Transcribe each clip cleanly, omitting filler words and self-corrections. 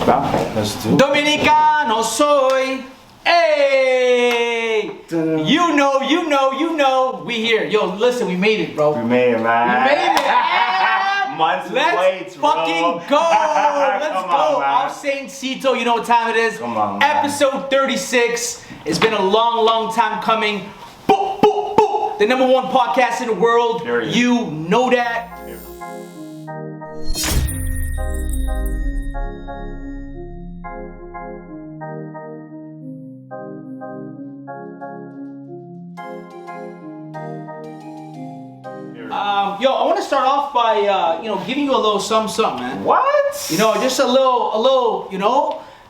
Let's do it. Dominicano soy. Hey! You know. We here. Yo, listen, we made it, bro. We made it, man. We made it. Yeah. Months Let's wait, fucking go. Let's Come go. on, Ofthesaint, CITO, you know what time it is. Come on, man. Episode 36. It's been a long time coming. Boop, boop, boop. The #1 podcast in the world. Period. You know that. Yo, I want to start off by, giving you a little something, man. What? You know, just a little,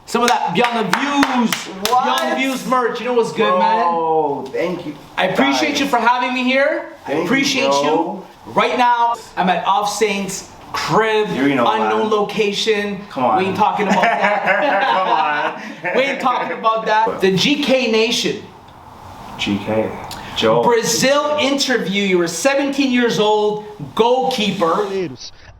some of that Beyond the Views merch. You know what's good, man? Oh, thank you. I appreciate you for having me here. I appreciate you. Right now, I'm at Ofthesaint's crib, unknown location. Come on. We ain't talking about that. Come on. We ain't talking about that. The GK Nation. GK. Joe. Brazil interview. You were 17 years old, goalkeeper.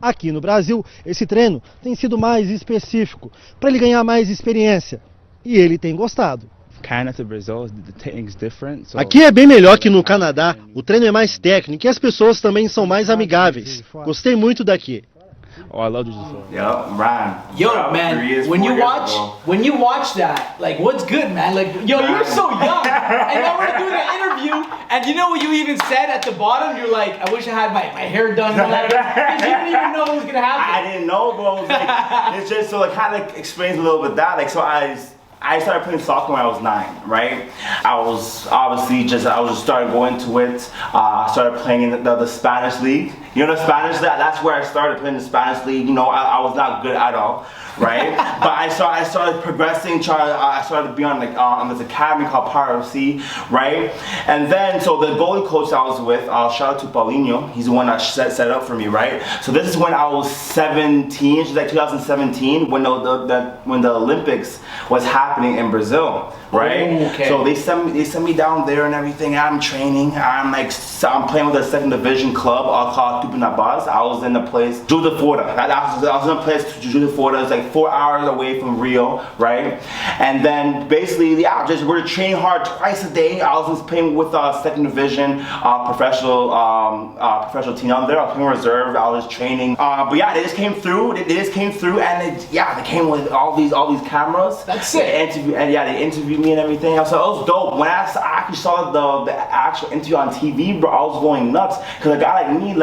Aqui no Brasil, esse treino tem sido mais específico, para ele ganhar mais experiência. E ele tem gostado. Aqui é bem melhor que no Canadá, o treino é mais técnico e as pessoas também são mais amigáveis. Gostei muito daqui. Oh, I love this song. Yep, Ryan. Yo, man, when you watch that, like, what's good, man? Like, yo, you're so young, and now we're doing an interview, and you know what you even said at the bottom? You're like, I wish I had my hair done, because you didn't even know what was gonna happen. I didn't know, bro. It was like, it's just so it kind of explains a little bit that. Like, so I started playing soccer when I was 9, right? I was just started going to it. I started playing in the Spanish league. You know the Spanish league? That's where I started playing the Spanish league. You know, I was not good at all, right? But I started progressing. I started to be on this academy called Power FC, right? And then, so the goalie coach I was with, shout out to Paulinho. He's the one that set it up for me, right? So this is when I was 17. It's like 2017 when the Olympics was happening in Brazil, right? Ooh, okay. So they sent me down there and everything. I'm training. I'm playing with a second division club called Tupinambás. I was in the place Juiz de Fora. I was in a place Juiz de Fora. It's like 4 hours away from Rio, right? And then basically, we're training hard twice a day. I was just playing with second division professional team out there. I was playing reserve. I was just training. But yeah, they just came through. They and they came with all these cameras. That's it. They interviewed me and everything. I was like, oh, it was dope. When I actually saw the actual interview on TV, bro, I was going nuts. Because a guy like me,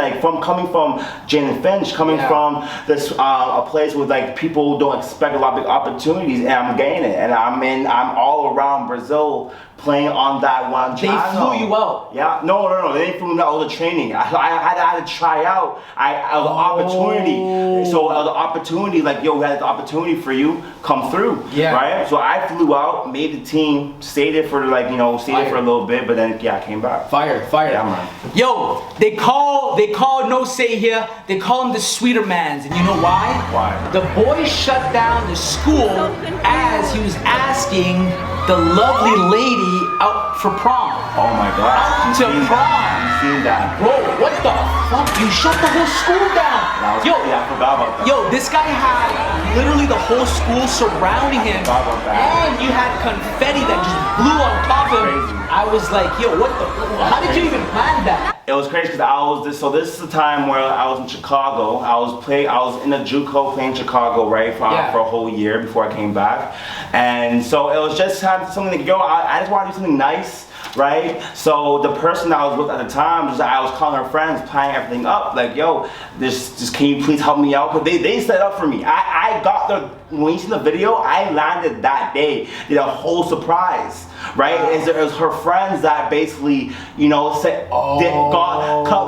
coming from Jane Finch, coming from this a place with people don't expect a lot of big opportunities, and I'm getting it. And I'm all around Brazil playing on that one channel. They flew you out. Yeah, no, they didn't flew me out. It was a training. I had to try out. I had the opportunity. So the opportunity, we had the opportunity for you, come through. Yeah. Right? So I flew out, made the team, stayed there for for a little bit, but then I came back. Fire. Yeah, man. Yo, they call no say here. They call him the sweeter mans, and you know why? Why? The boy shut down the school as he was asking the lovely lady out for prom. Oh my God. Out to prom. You seen that? Bro, what the fuck? You shut the whole school down. I forgot about that. Yo, this guy had literally the whole school surrounding him. Forgot about that. And you had confetti that just blew on top of him. Crazy. I was like, yo, what the? How did you even plan that? It was crazy because this is the time where I was in Chicago. I was in a JUCO playing Chicago, right, for a whole year before I came back. And so it was just having something to go. I just wanted to do something nice, right? So the person I was with at the time, I was calling her friends, planning everything up, like, yo, just can you please help me out? Because they set up for me. I got when you see the video, I landed that day. Did a whole surprise. Right? It was her friends that basically, cut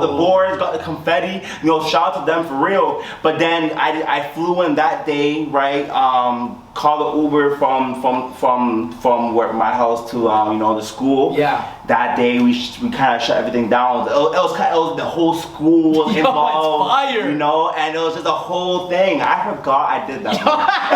the boards, got the confetti, shout out to them for real. But then I flew in that day, right? Called the Uber from where my house to the school. Yeah. That day we kind of shut everything down. It was the whole school was involved. It's fire. And it was just a whole thing. I forgot I did that.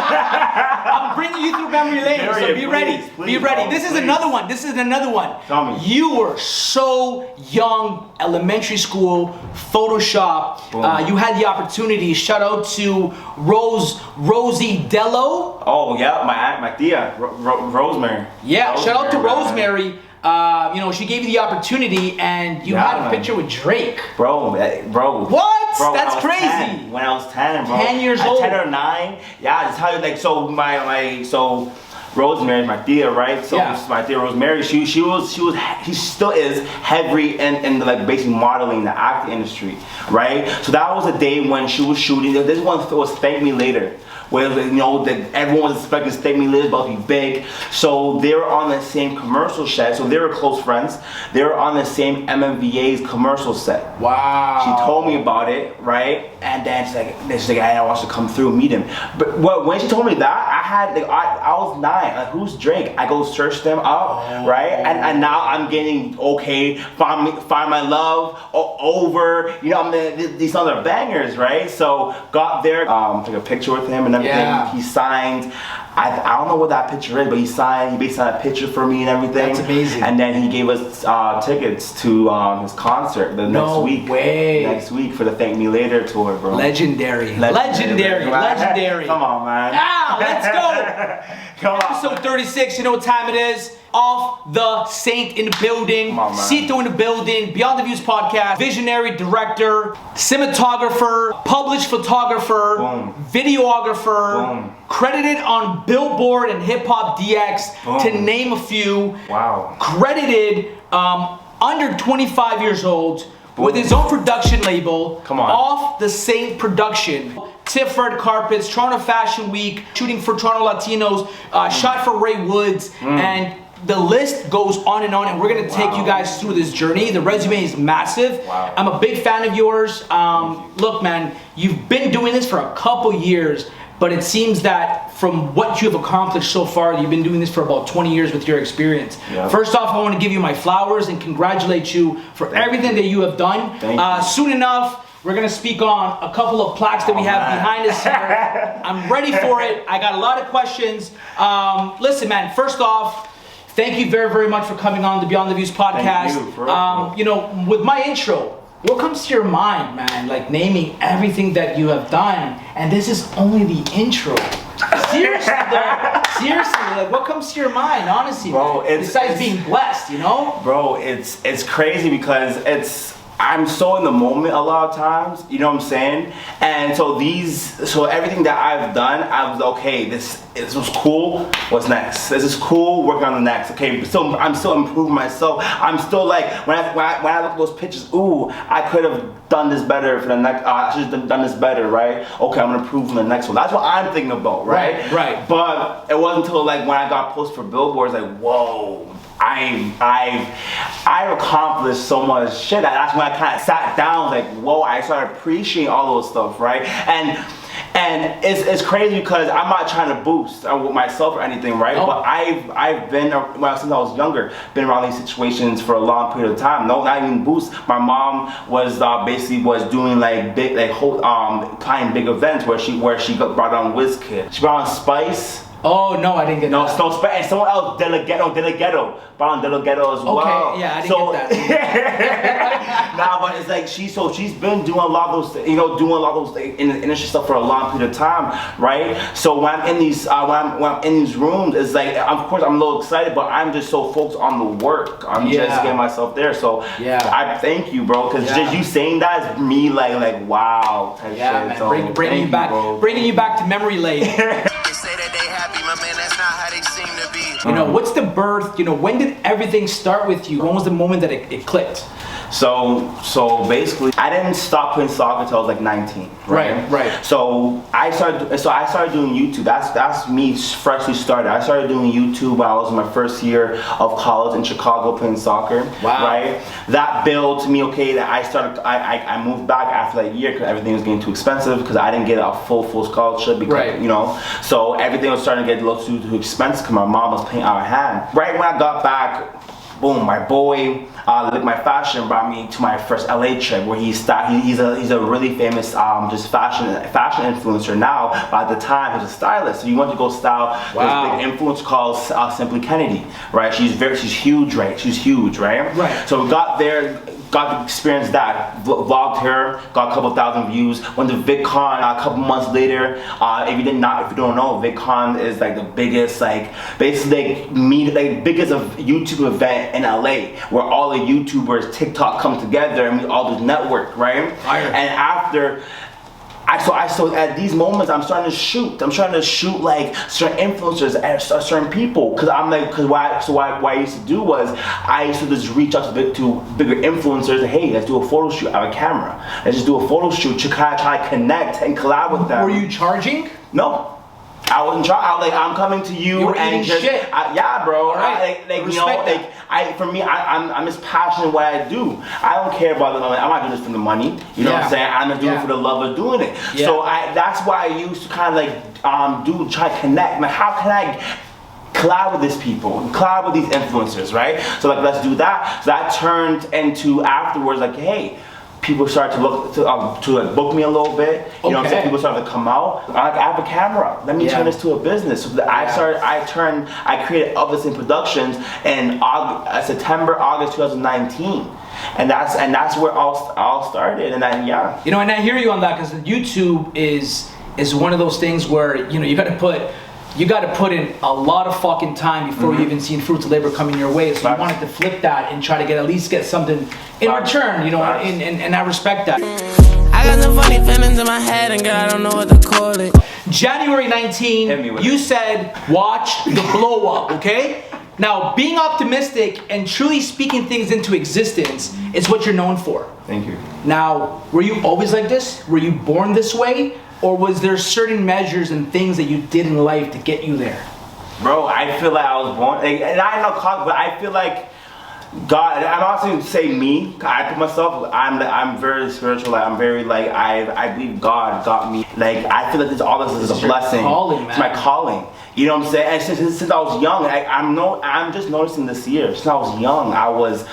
I'm bringing take you through memory lane. So be ready. Be ready. This is another one. This is another one. Tell me. You were so young, elementary school, Photoshop. You had the opportunity. Shout out to Rosie Dello. Oh yeah, my tia, Rosemary. Yeah, shout out to Rosemary. You know, she gave you the opportunity, and you had a picture with Drake. Bro. What? Bro, That's crazy. 10, when I was 10, bro. 10 years old. 10 or 9. Yeah, that's how like so so Rosemary, my tia, right? So my tia Rosemary, she still is heavy in the like basically modeling, the acting industry, right? So that was a day when she was shooting. This one was Thank Me Later. Where you know that everyone was expecting Thank Me Later about to be big, so they were on the same commercial set. So they were close friends. They were on the same MMVA's commercial set. Wow. She told me about it, right? And then she's like, I want you to come through, meet him. But when she told me that, I was 9. Like, who's Drake? I go search them up, right? And now I'm getting Find My Love, Over. You know, these songs are bangers, right? So got there, took a picture with him and everything. Yeah. He signed. I don't know what that picture is, but he basically signed a picture for me and everything. That's amazing. And then he gave us tickets to his concert next week. Next week for the Thank Me Later tour, bro. Legendary. Come on, man. Now, let's go. Come on. Episode 36, you know what time it is. Ofthesaint in the building. Come on, man. CITO in the building. Beyond the Views podcast. Visionary director, cinematographer, published photographer, Boom. Videographer, Boom. credited on Billboard and Hiphop DX, to name a few. Wow. Credited, under 25 years old, with his own production label. Come on. Ofthesaint Production. Tiff Red Carpets, Toronto Fashion Week, shooting for Toronto Latinos, shot for Ray Woods, and the list goes on, and we're gonna take you guys through this journey. The resume is massive. Wow. I'm a big fan of yours. Look, man, you've been doing this for a couple years, but it seems that from what you have accomplished so far, you've been doing this for about 20 years with your experience. Yep. First off, I want to give you my flowers and congratulate you for everything that you have done. Thank you. Soon enough, we're gonna speak on a couple of plaques that we have behind us here. I'm ready for it. I got a lot of questions. Listen, man, first off, thank you very, very much for coming on the Beyond the Views podcast. Thank you, you know, with my intro, what comes to your mind, man? Like naming everything that you have done, and this is only the intro. Seriously, though. Seriously, like what comes to your mind, honestly? Bro, besides being blessed, you know? Bro, it's crazy because I'm so in the moment a lot of times, you know what I'm saying? And so everything that I've done, I was okay, this was cool, what's next? This is cool, working on the next. Okay, so I'm still improving myself. I'm still like, when I look at those pictures, ooh, I could have done this better for the next, I should have done this better, right? Okay, I'm gonna improve on the next one. That's what I'm thinking about, right? Right. But it wasn't until like when I got posted for Billboard, it's like, whoa. I've accomplished so much shit. That's when I kind of sat down, like, whoa, I started appreciating all those stuff, right? And it's crazy because I'm not trying to boost myself or anything, right? No. But I've been, since I was younger, been around these situations for a long period of time. No, not even boost. My mom was basically doing like big, like planning big events where she got brought on WizKid. She brought on Spice. Oh no, I didn't get that. No, and someone else, Deleghetto, brought on Deleghetto as well. Okay, yeah, I didn't get that. Nah, but it's like she's been doing a lot of those, doing a lot of those in the industry stuff for a long period of time, right? So when I'm in these, when I'm in these rooms, it's like, of course I'm a little excited, but I'm just so focused on the work. I'm just getting myself there. So I thank you, bro, because just you saying that is me like wow type shit. Man, So bringing you back, bringing you back to memory lane. Say that they happy, my man, that's not how they seem to be. You know, what's the birth, when did everything start with you? When was the moment that it clicked? So basically, I didn't stop playing soccer until I was like 19. Right. So I started doing YouTube. That's me freshly started. I started doing YouTube while I was in my first year of college in Chicago playing soccer. Wow. Right. That built me that I moved back after that year because everything was getting too expensive because I didn't get a full scholarship because so everything was starting to get a little too expensive because my mom was paying out of hand. Right when I got back boom, my boy, my fashion brought me to my first LA trip where he's a really famous just fashion influencer now. But at the time, he was a stylist. So he went to go style this big influencer called Simply Kennedy, right? She's huge, right? Right. So we got there. Got to experience that, vlogged her, got a couple thousand views, went to Vidcon a couple months later. If you don't know, Vidcon is like the biggest, like, basically biggest YouTube event in LA, where all the YouTubers, TikTok come together and we all just network, right? And after, so at these moments, I'm starting to shoot. I'm trying to shoot like certain influencers and certain people, because I'm like, what I used to do was I used to just reach out to bigger influencers. Hey, let's do a photo shoot. I have a camera. Let's just do a photo shoot to kind of try to connect and collab with them. Were you charging? No. I wasn't trying. I was like, I'm coming to you, and just shit. Yeah, bro. Right. I'm just passionate in what I do. I don't care about the money. I'm not doing this for the money. You know what I'm saying? I'm just doing it for the love of doing it. Yeah. So that's why I used to kind of like try to connect. Like, how can I collab with these people, collab with these influencers, right? So like, let's do that. So that turned into afterwards, like, hey, people started to look to like book me a little bit. You know what I'm saying? People started to come out. I have a camera. Let me turn this to a business. So I created Ofthesaint Productions in September, August 2019. And that's where all started. And then You know, and I hear you on that, because YouTube is one of those things where, you know, you got to put in a lot of fucking time before you even seen fruits of labor coming your way. So you wanted to flip that and try to at least get something in return, you know, and I respect that. I got some funny feelings in my head and girl, I don't know what to call it. January 19, you said, watch the blow up, okay? Now, being optimistic and truly speaking things into existence is what you're known for. Thank you. Now, were you always like this? Were you born this way? Or was there certain measures and things that you did in life to get you there? Bro, I feel like I was born, and I know, but I feel like God. I'm not saying to say me. I put myself. I'm very spiritual. Like, I'm very like I believe God got me. Like, I feel like all this is a blessing. Calling, man. It's my calling. You know what I'm saying? And since I was young, I'm just noticing this year. Since I was young, I was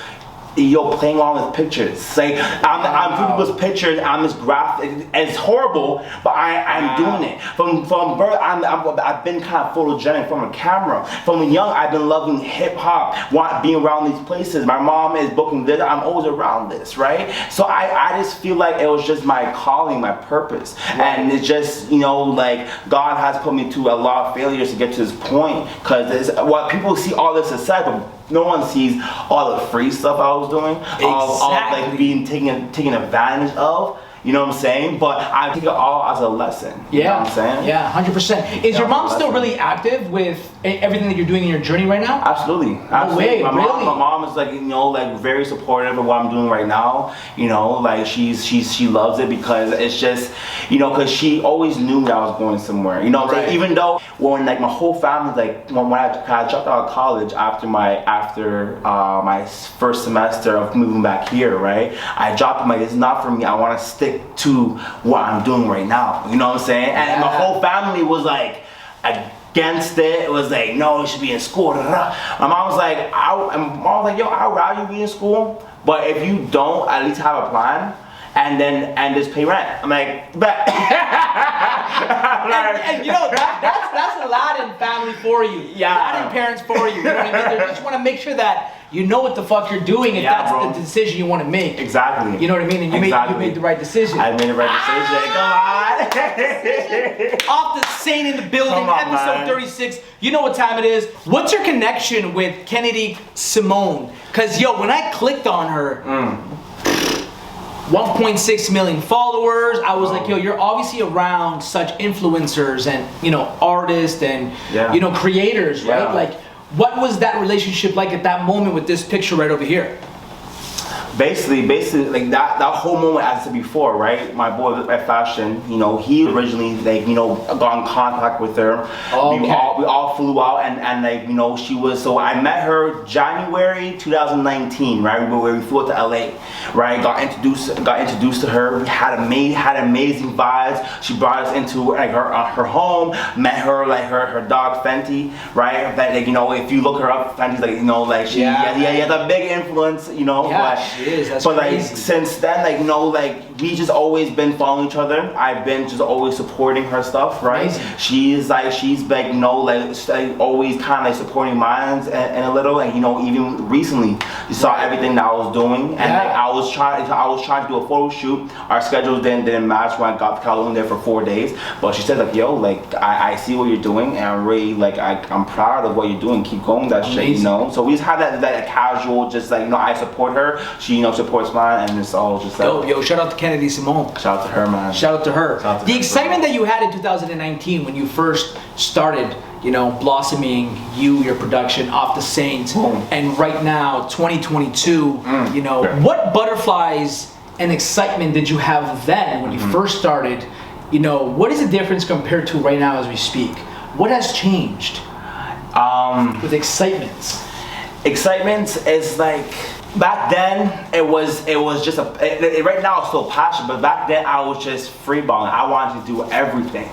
playing along with pictures. Like, I'm doing people's pictures. I'm this graphic. It's horrible, but I'm doing it. From birth, I've been kind of photogenic from a camera. From young, I've been loving hip hop, being around these places. My mom is booking this. I'm always around this, right? So I just feel like it was just my calling, my purpose, and it's just, you know, like, God has put me through a lot of failures to get to this point. Because what people see all this aside, but no one sees all the free stuff I was doing, all like being taken advantage of. You know what I'm saying? But I take it all as a lesson. You know what I'm saying? Yeah, 100%. Is your mom still really active with everything that you're doing in your journey right now? Absolutely. No way, my really? mom is like, you know, like very supportive of what I'm doing right now. You know, like she loves it, because it's just, you know, because she always knew that I was going somewhere. You know what I'm saying? Even though when like my whole family, like when I dropped out of college after my first semester of moving back here, right? I dropped my, it's not for me. I want to stick to what I'm doing right now. You know what I'm saying? And my whole family was like against it. It was like, no, you should be in school. My mom was like, yo, I'd rather you be in school, but if you don't, at least have a plan. And just pay rent. I'm like, bet. and you know, that's a Latin family for you. Yeah. Latin parents for you. You know what I mean? They just want to make sure that you know what the fuck you're doing if that's the decision you want to make. Exactly. You know what I mean? And you made the right decision. I made the right decision. Come on. Ofthesaint in the building, episode 36. You know what time it is. What's your connection with Kennedy Simone? Because, yo, when I clicked on her, 1.6 million followers. I was like, yo, you're obviously around such influencers and, you know, artists and, you know, creators, right? Like, what was that relationship like at that moment with this picture right over here? basically, like that whole moment, as I said before, right? My boy at Fashion, you know, he originally, like, you know, got in contact with her. Okay. We all flew out, and like, you know, she was, so I met her January 2019, right? Where we flew out to LA, right? Got introduced to her. We had amazing vibes. She brought us into like her home, met her, like her dog Fenty, right? That, like, you know, if you look her up, Fenty's like, you know, like she has a big influence, you know. Yeah, but, she is. That's but crazy. like since then, like, you know, like we just always been following each other. I've been just always supporting her stuff, right? Amazing. She's like, you know, like always kind of like supporting mine and a little, and you know, even recently you saw everything that I was doing, and like, I was trying to do a photo shoot. Our schedules didn't match when I got to California there for 4 days, but she said like, yo, like I see what you're doing, and I'm really like I'm proud of what you're doing. Keep going that shit, you know. So we just had that casual, just like, you know, I support her, she, you know, supports mine, and it's all just like, yo, shout out to Kennedy Simone. Shout out to her, man. Shout out to her. Shout out to the her, excitement that you had in 2019 when you first started, you know, blossoming your production, Ofthesaint, and right now 2022, you know, what butterflies and excitement did you have then when you first started? You know, what is the difference compared to right now as we speak? What has changed with excitement? Excitement is like, back then it was just right now it's still passion, but back then I was just freeballing. I wanted to do everything.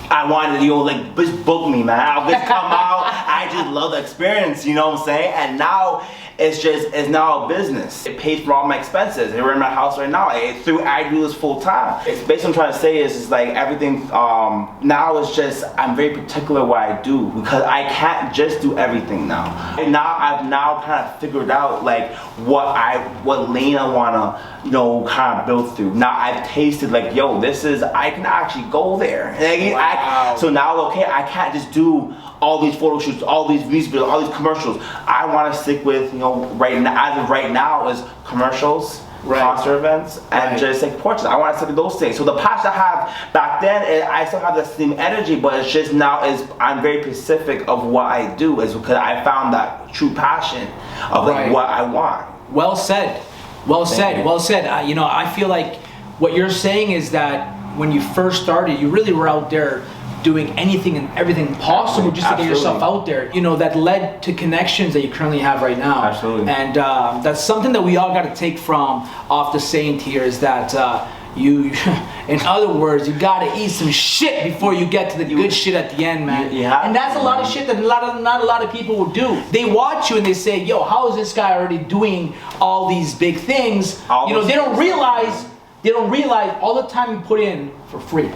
I wanted to, you know, like, just book me, man. I'll just come out. I just love the experience, you know what I'm saying? And now it's now a business. It pays for all my expenses. We're in my house right now. I do this full time. It's basically what I'm trying to say is like everything now is just, I'm very particular what I do, because I can't just do everything now. And now I've kind of figured out like what lane I wanna, you know, kind of build through. Now I've tasted like, yo, I can actually go there. Wow. So now, okay, I can't just do all these photo shoots, all these music videos, all these commercials. I want to stick with, you know, right now, as of right now, is commercials, concert events, and just like portraits. I want to stick with those things. So the passion I have back then, I still have the same energy, but it's just now I'm very specific of what I do, is because I found that true passion of like what I want. Well said. Well said. Well said. You know, I feel like what you're saying is that when you first started, you really were out there doing anything and everything possible just to get yourself out there, you know, that led to connections that you currently have right now. Absolutely. And that's something that we all got to take from Ofthesaint here, is that you, in other words, you got to eat some shit before you get to the good shit at the end, man. And that's a lot of shit that not a lot of people will do. They watch you and they say, yo, how is this guy already doing all these big things? You know, they don't realize all the time you put in for free.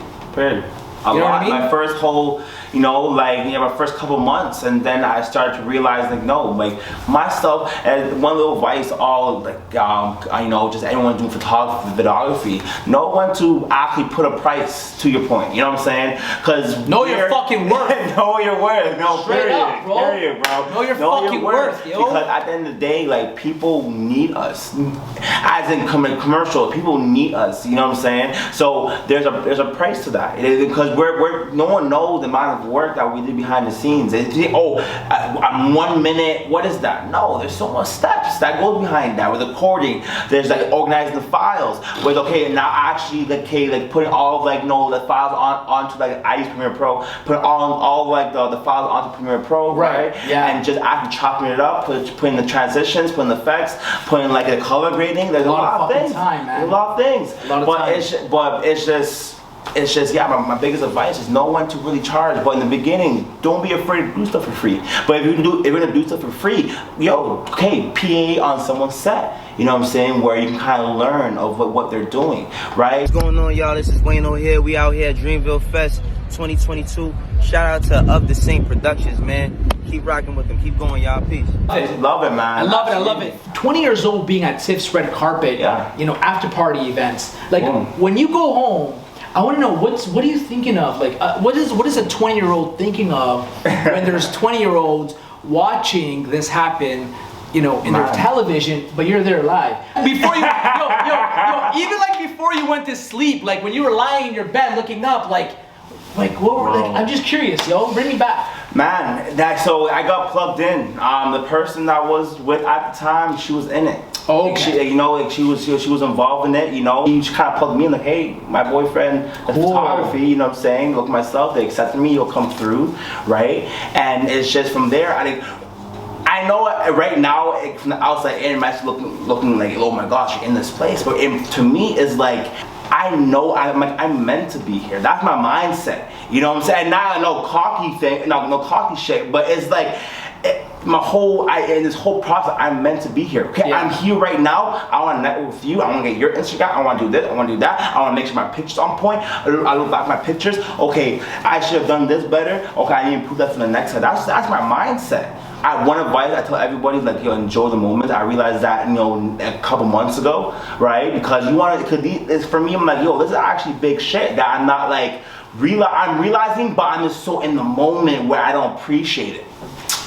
You know what I mean? My first whole, you know, like, you know, my first couple months, and then I started to realize, like, no, like, my stuff, and one little advice, all, like, you know, just anyone doing photography, videography, know when to actually put a price to your point, you know what I'm saying? Because know your fucking worth. Know your worth. No, straight up, bro. Period, bro. Know your fucking worth, yo. Because at the end of the day, like, people need us. As in commercial, people need us, you know what I'm saying? So there's a price to that. Because no one knows the amount of work that we did behind the scenes. 1 minute, what is that? No, there's so much steps that goes behind that. With recording, there's like organizing the files. With now actually like putting all of like the files onto like I use Premiere Pro, putting all like the files onto Premiere Pro, right? Yeah. And just actually chopping it up, putting the transitions, putting the effects, putting like the color grading. There's a lot of things. There's a lot of things. It's just my biggest advice is know when to really charge. But in the beginning, don't be afraid to do stuff for free. But if you're gonna do stuff for free, okay, PA on someone's set. You know what I'm saying? Where you can kind of learn of what they're doing, right? What's going on, y'all? This is Wayno here. We out here at Dreamville Fest 2022. Shout out to Ofthesaint Productions, man. Keep rocking with them. Keep going, y'all. Peace. Love it, man. I love it. 20 years old, being at TIFF's red carpet, you know, after party events. Like when you go home, I want to know what are you thinking of? Like, what is a 20-year-old thinking of when there's 20-year-olds watching this happen, you know, in their television, but you're there live. Before you, even like before you went to sleep, like when you were lying in your bed looking up, like what were, like, I'm just curious, bring me back. Man, so I got plugged in. The person that I was with at the time, she was in it. Oh, okay. She was involved in it. She kind of plugged me in, like, hey, my boyfriend does photography. You know what I'm saying? Look myself. They accepted me. You'll come through, right? And it's just from there. I know right now from the outside in, it might looking like, oh my gosh, you're in this place. But to me, it's like, I know I'm meant to be here. That's my mindset. You know what I'm saying? Not no cocky thing, no cocky shit. But it's like in this whole process, I'm meant to be here. Okay, yeah. I'm here right now. I want to network with you. I want to get your Instagram. I want to do this. I want to do that. I want to make sure my pictures on point. I look back at my pictures. Okay, I should have done this better. Okay, I need to improve that for the next time. That's my mindset. One advice I tell everybody, like, enjoy the moment. I realized that, a couple months ago, right? Because for me, I'm like, this is actually big shit that I'm not like, I'm realizing, but I'm just so in the moment where I don't appreciate it.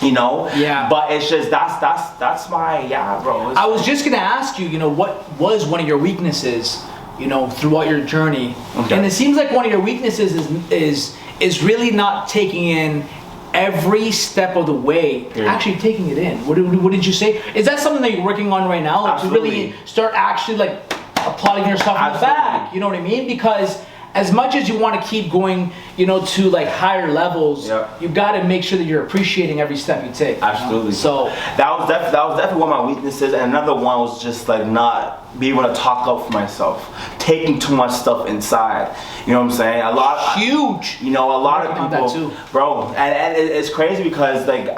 Yeah. But it's just that's my bro. I was just gonna ask you, what was one of your weaknesses, throughout your journey? Okay. And it seems like one of your weaknesses is really not taking in every step of the way, actually taking it in. What did you say? Is that something that you're working on right now? Like, to really start actually like applauding yourself in the back. You know what I mean? Because as much as you want to keep going, to like higher levels, you got to make sure that you're appreciating every step you take. Absolutely. So that was definitely one of my weaknesses, and another one was just like not being able to talk up for myself, taking too much stuff inside. You know what I'm saying? A lot of people, that too. Bro, and it's crazy because like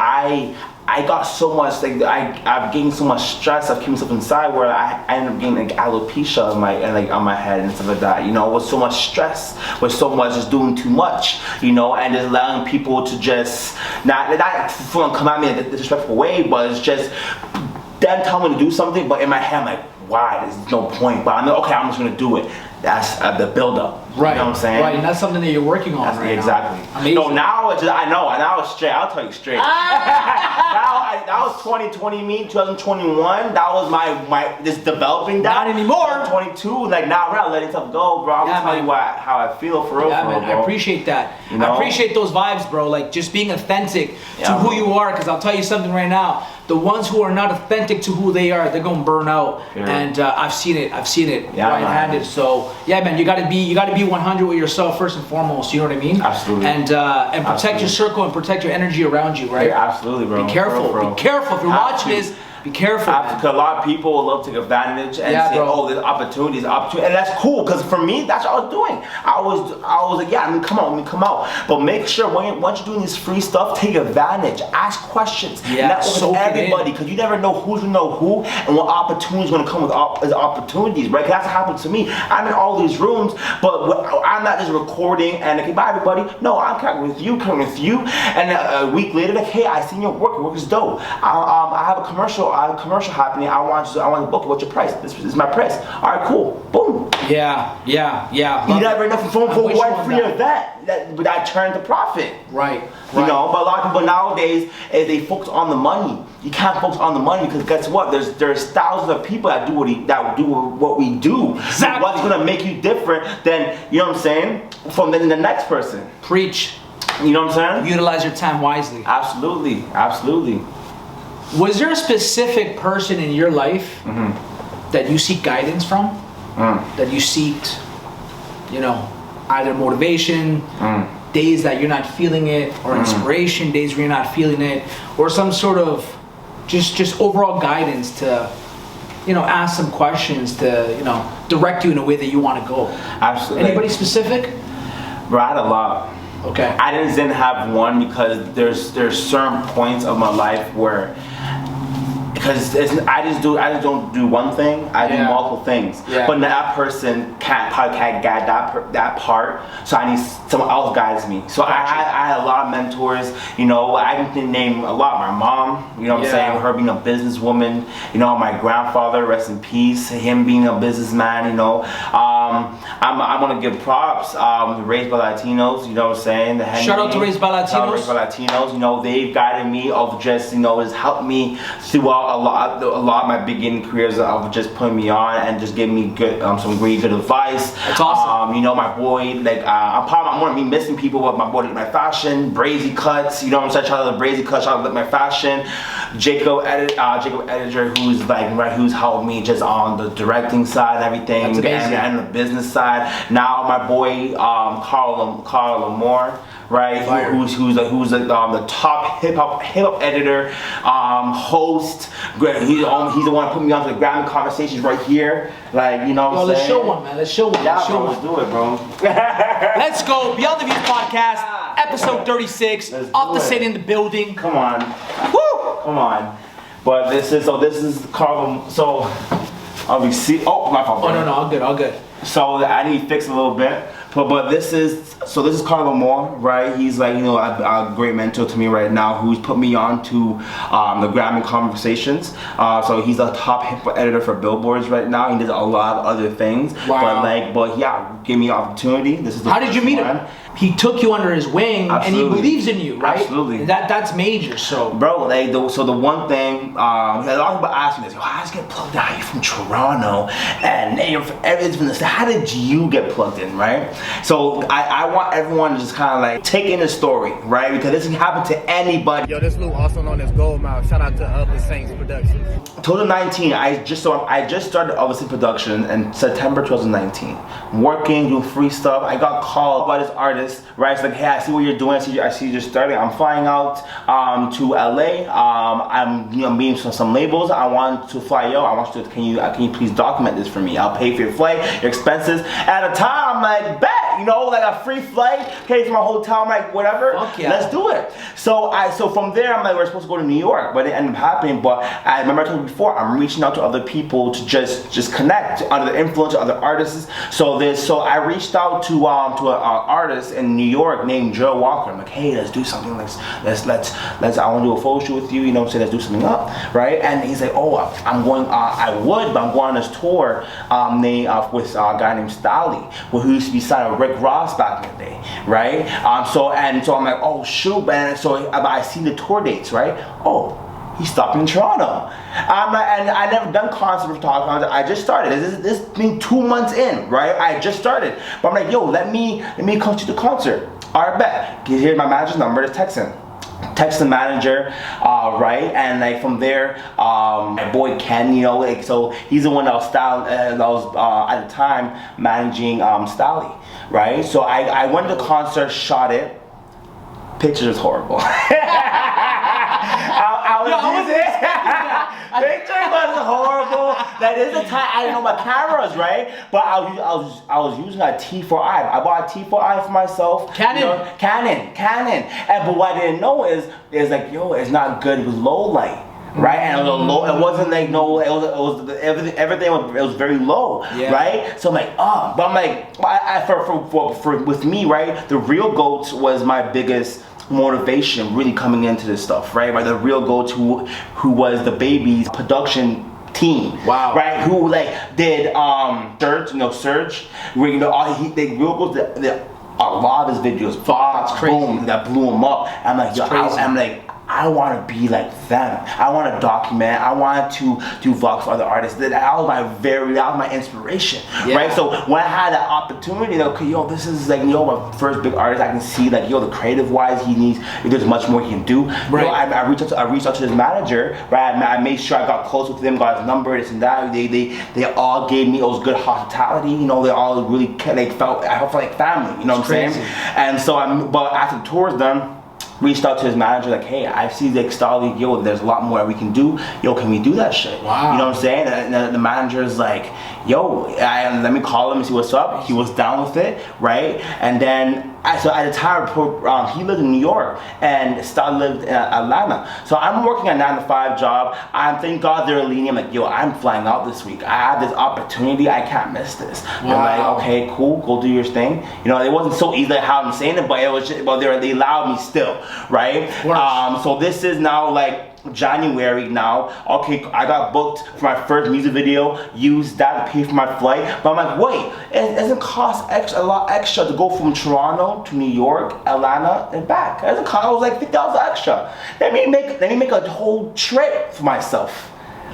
I got so much, like I've gained so much stress. I've kept myself inside where I ended up getting like alopecia on my head and stuff like that. With so much stress, with so much just doing too much, and just allowing people to just not come at me in a disrespectful way, but it's just them telling me to do something. But in my head, I'm like, why? There's no point. But I'm like, okay, I'm just gonna do it. That's the build-up. Right. You know what I'm saying? Right, and that's something that you're working on right exactly. now. Amazing. No, now it's just, now it's straight. I'll tell you straight. That was 2020 me, 2021. That was my this developing that. Not anymore. 22, like now we're not letting stuff go, bro. I'm telling you how I feel for real, man, bro. I appreciate that. I appreciate those vibes, bro. Like just being authentic to who you are. Because I'll tell you something right now. The ones who are not authentic to who they are, they're gonna burn out. Yeah. And I've seen it right-handed. So yeah, man, you gotta be 100 with yourself first and foremost. You know what I mean? Absolutely. And protect your circle and protect your energy around you, right? Yeah, absolutely, bro. Be careful. Be careful. If you're watching this, be careful. Because a lot of people will love to take advantage and say, "Oh, there's opportunities," and that's cool. Because for me, that's what I was doing. I was like, "Yeah, come out." But make sure once you're doing this free stuff, take advantage. Ask questions. Network with everybody, because you never know who's gonna know who and what opportunities gonna come with opportunities, right? That's what happened to me. I'm in all these rooms, but I'm not just recording and okay, bye everybody. No, I'm coming with you, and a week later, like, hey, I seen your work. Your work is dope. I have a commercial happening. I want to book it. What's your price? This is my price. All right, cool. Boom. Yeah. You never know for one free event that I turn to profit. Right. But a lot of people nowadays they focus on the money. You can't focus on the money because guess what? There's thousands of people that do what we do. Exactly. What's gonna make you different than what I'm saying from the next person? Preach. You know what I'm saying? Utilize your time wisely. Absolutely. Was there a specific person in your life that you seek guidance from? That you seeked, either motivation, days that you're not feeling it, or inspiration, days where you're not feeling it, or some sort of just overall guidance to, ask some questions to, direct you in a way that you want to go? Absolutely. Anybody specific? Bro, I had a lot. Okay. I didn't have one because there's certain points of my life where because I just don't do one thing. I do multiple things. Yeah. But that person probably can't get that part. So I need someone else guides me. So I had a lot of mentors. I can name a lot. My mom. You know what I'm saying? Her being a businesswoman. My grandfather, rest in peace. Him being a businessman. I'm gonna give props. Raised by Latinos. You know what I'm saying? Shout out to Raised by Latinos. Raised by Latinos. They've guided me of just has helped me throughout a lot of my beginning careers of just putting me on and just giving me good some really good advice. That's awesome. My boy, like I'm want to be missing people with my body, my fashion, brazy cuts. You know what I'm saying? Shout out to the brazy cuts. Shout out to my fashion. Jacob Editor, who's like who's helped me just on the directing side and everything, and the business side. Now my boy Carl Lamore. Right, who's the top hip hop editor, host. He's the one who put me onto the Grammy conversations right here. Like, you know what I'm saying? Let's show one, man. Let's show one. Yeah, let's do it, bro. Let's go. Beyond the Views podcast, episode 36. Ofthesaint in the building. Come on. Woo! Come on. But this is Carl. So obviously, my fault. Oh no, all good. So I need to fix a little bit. But this is Carlo Moore, right? He's like, you know, a great mentor to me right now, who's put me on to the Grammy conversations. So he's a top hip editor for Billboards right now. He does a lot of other things. Wow. But yeah, give me an opportunity. This is How did you meet him? He took you under his wing. Absolutely. And he believes in you, right? Absolutely. And that's major. So, bro, like so the one thing, a lot of people ask me this: how did you get plugged out? You're from Toronto, and you're from everything's from this. How did you get plugged in, right? So I want everyone to just kind of like take in the story, right? Because this can happen to anybody. Yo, this Lou, also known as Gold Mouth. Shout out to Ofthesaint Productions. 2019, I just started Ofthesaint Production in September 2019. Working, doing free stuff. I got called by this artist, right? It's like, hey, I see what you're doing. I see you're starting. I'm flying out to LA. I'm meeting some labels. I want to fly you. I want you to. Can you please document this for me? I'll pay for your flight, your expenses. At the time, I'm like, bet. You know, like a free flight, pay for my hotel. I'm like, whatever. Yeah. Let's do it. So from there, I'm like, we're supposed to go to New York, but it ended up happening. But I remember I told you before, I'm reaching out to other people to just connect under the influence of other artists. So I reached out to an artist in New York named Joe Walker. I'm like, hey, let's do something. Let's I want to do a photo shoot with you. You know what I'm saying? Let's do something up, right? And he's like, oh, I'm going. I would, but I'm going on this tour with a guy named Stally, who used to be signed with Rick Ross back in the day, right? So I'm like, oh shoot, man. So I see the tour dates, right? Oh, he stopped in Toronto. I'm like, and I never done concert talk. I just started. This been 2 months in, right? I just started. But I'm like, yo, let me come to the concert. All right, bet. Here's my manager's number to text him. Text the manager, right, and like from there, my boy Ken, you know, like, so he's the one that was at the time managing Stally, right? So I went to the concert, shot it. Pictures was horrible. Picture was horrible. That is the time I didn't know my cameras, right? But I was using a T4i. I bought a T4i for myself. Canon. You know, Canon. But what I didn't know is like, yo, it's not good with low light. Right, and it was low. It wasn't like no. It was everything. It was very low, right? So I'm like, but I'm like, for with me, right? The Real Goats was my biggest motivation, really coming into this stuff, right? The Real Goats, who was the Baby's production team, wow, right? Who like did Surge, where you know they Real Goats. A lot of his videos, that's crazy. Boom, that blew him up. I'm like, yo, I'm like, I want to be like them. I want to document. I want to do vlogs for other artists. That was my inspiration, right? So when I had that opportunity, okay, yo, this is like, yo, my first big artist. I can see like, yo, the creative wise, there's much more he can do. Right. You know, I reached out to his manager, right? I made sure I got close with him, got his number, this and that. They all gave me those good hospitality. You know, they all really I felt like family. You know what I'm saying? And so but after the tour's done, reached out to his manager like, hey, I see the Stally, yo, there's a lot more that we can do. Yo, can we do that shit? Wow. You know what I'm saying? And the manager is like, yo, let me call him and see what's up. He was down with it, right? And then, so at the time, he lived in New York and Stally lived in Atlanta. So I'm working a 9-to-5 job. Thank God they're lenient. I'm like, yo, I'm flying out this week. I have this opportunity. I can't miss this. Wow. They're like, okay, cool, go do your thing. You know, it wasn't so easy like how I'm saying it, but it was just, they allowed me still, right? So this is now like January now. Okay, I got booked for my first music video, used that to pay for my flight. But I'm like, wait, it doesn't cost a lot extra to go from Toronto to New York, Atlanta, and back. It doesn't cost, it was like $50 extra. Let me make a whole trip for myself.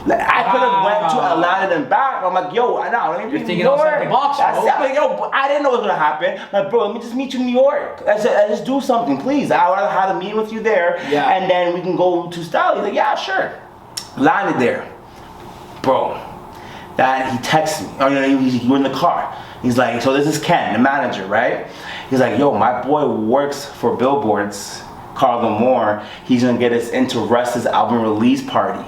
Like, I could have went to Atlanta and back. I'm like, yo, let me You're thinking outside the box, bro. I'm like, yo, I didn't know what was gonna happen. I'm like, bro, let me just meet you in New York. I said, just do something, please. I want to have a meeting with you there, and then we can go to Style. He's like, yeah, sure. Landed there, bro. That he texts me. We're in the car. He's like, so this is Ken, the manager, right? He's like, yo, my boy works for Billboard's Carl Moore. He's gonna get us into Russ's album release party.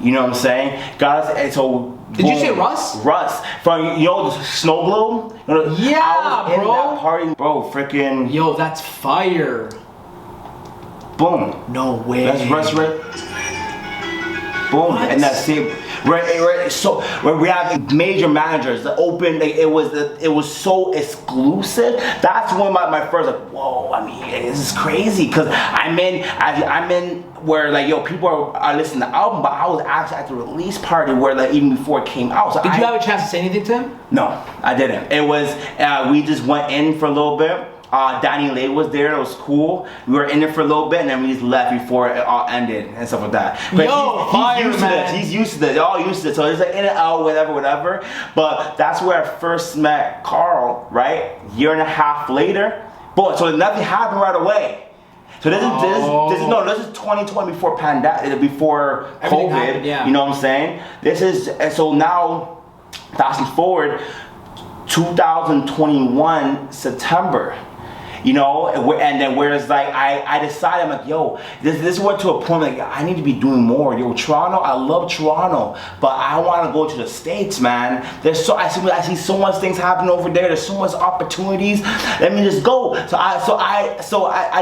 You know what I'm saying? Got us, and so. Did you say Russ? Russ. From, the Snow Globe? Yeah, I was bro. in that party, bro, freaking. Yo, that's fire. Boom. No way. That's Russ, right? Boom. What? And that's same. Right. So when we have major managers, the open, it was so exclusive. That's when my first whoa. I mean, this is crazy because I'm in where like people are listening to the album, but I was actually at the release party where like even before it came out. So did you have a chance to say anything to him? No, I didn't. It was we just went in for a little bit. Danny Lay was there. It was cool. We were in there for a little bit, and then we just left before it all ended and stuff like that. But he's used to this. He's used to this. They're all used to it. So it's like in and out, whatever. But that's where I first met Carl. Right, year and a half later. Boy, so nothing happened right away. So this is 2020 before pandemic, before Everything COVID. happened, yeah. You know what I'm saying? This is, and so now, fast forward, 2021 September. And then whereas like I decided, I'm like, yo, this went to a point like I need to be doing more. Yo, Toronto, I love Toronto, but I want to go to the States, man. I see so much things happening over there. There's so much opportunities. Let me just go. So at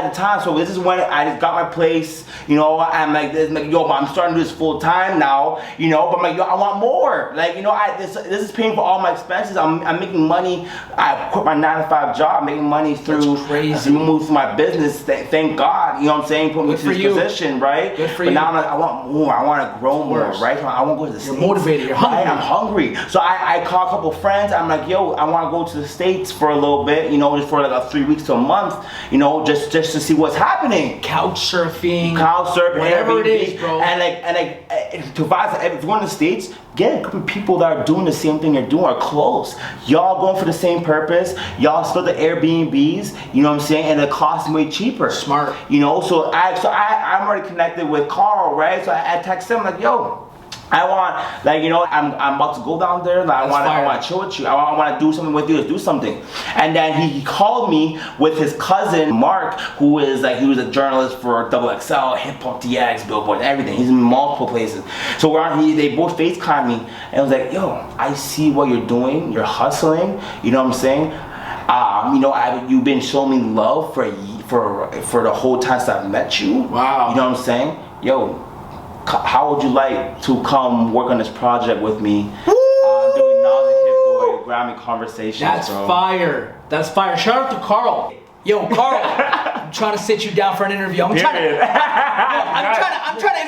the time, so this is when I just got my place. I'm like, yo, I'm starting to do this full time now. But I'm like, yo, I want more. Like, this is paying for all my expenses. I'm making money. I quit my 9-to-5 job. I'm making money through. Crazy. Move through my business. Thank God, you know what I'm saying. Put me to this position, right? Good for but you. now I'm like, I want more. I want to grow more, right? I want to go to the States. You're motivated. You're hungry. Right? I'm hungry. So I call a couple friends. I'm like, yo, I want to go to the States for a little bit. Just for like 3 weeks to a month. Just to see what's happening. Couch surfing, whatever it is, bro. If you're going to the States, get a group of people that are doing the same thing you're doing, are close. Y'all going for the same purpose. Y'all split the Airbnbs. You know what I'm saying? And it costs way cheaper. Smart. So I'm already connected with Carl, right? So I text him like, yo, I want, I'm about to go down there. Like, I want to chill with you. I want to do something with you. Let's do something. And then he called me with his cousin Mark, he was a journalist for XXL, Hiphop, DX, Billboard, everything. He's in multiple places. So they both FaceTimed me, and I was like, yo, I see what you're doing. You're hustling. You know what I'm saying? You've been showing me love for the whole time since I've met you. Wow. You know what I'm saying? Yo, how would you like to come work on this project with me? Doing Nas and Hit Boy Grammy conversations, That's bro. Fire. That's fire. Shout out to Carl. Yo, Carl, I'm trying to sit you down for an interview. I'm trying to interview.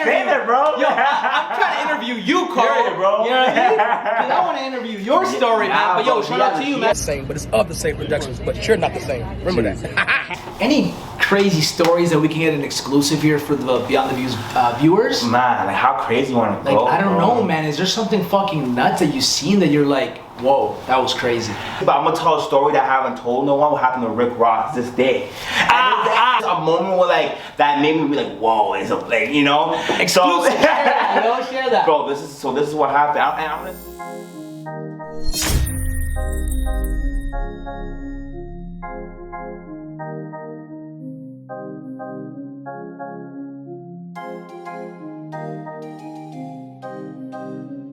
Say it, bro. Yo, I'm trying to interview you, Carl. Period, bro. You know what I mean? Because I want to interview your story, man. But yo, shout out to you, man. Same, but it's of the same productions, but you're not the same. Remember that. Any crazy stories that we can get an exclusive here for the Beyond the Views viewers? Man, like how crazy you want to go? I don't know, man. Is there something fucking nuts that you've seen that you're like, whoa, that was crazy? But I'm gonna tell a story that I haven't told no one. What happened to Rick Ross this day? A moment where that made me be like, whoa, it's Exclusive. So, Share that. Bro, this is what happened. I'm gonna.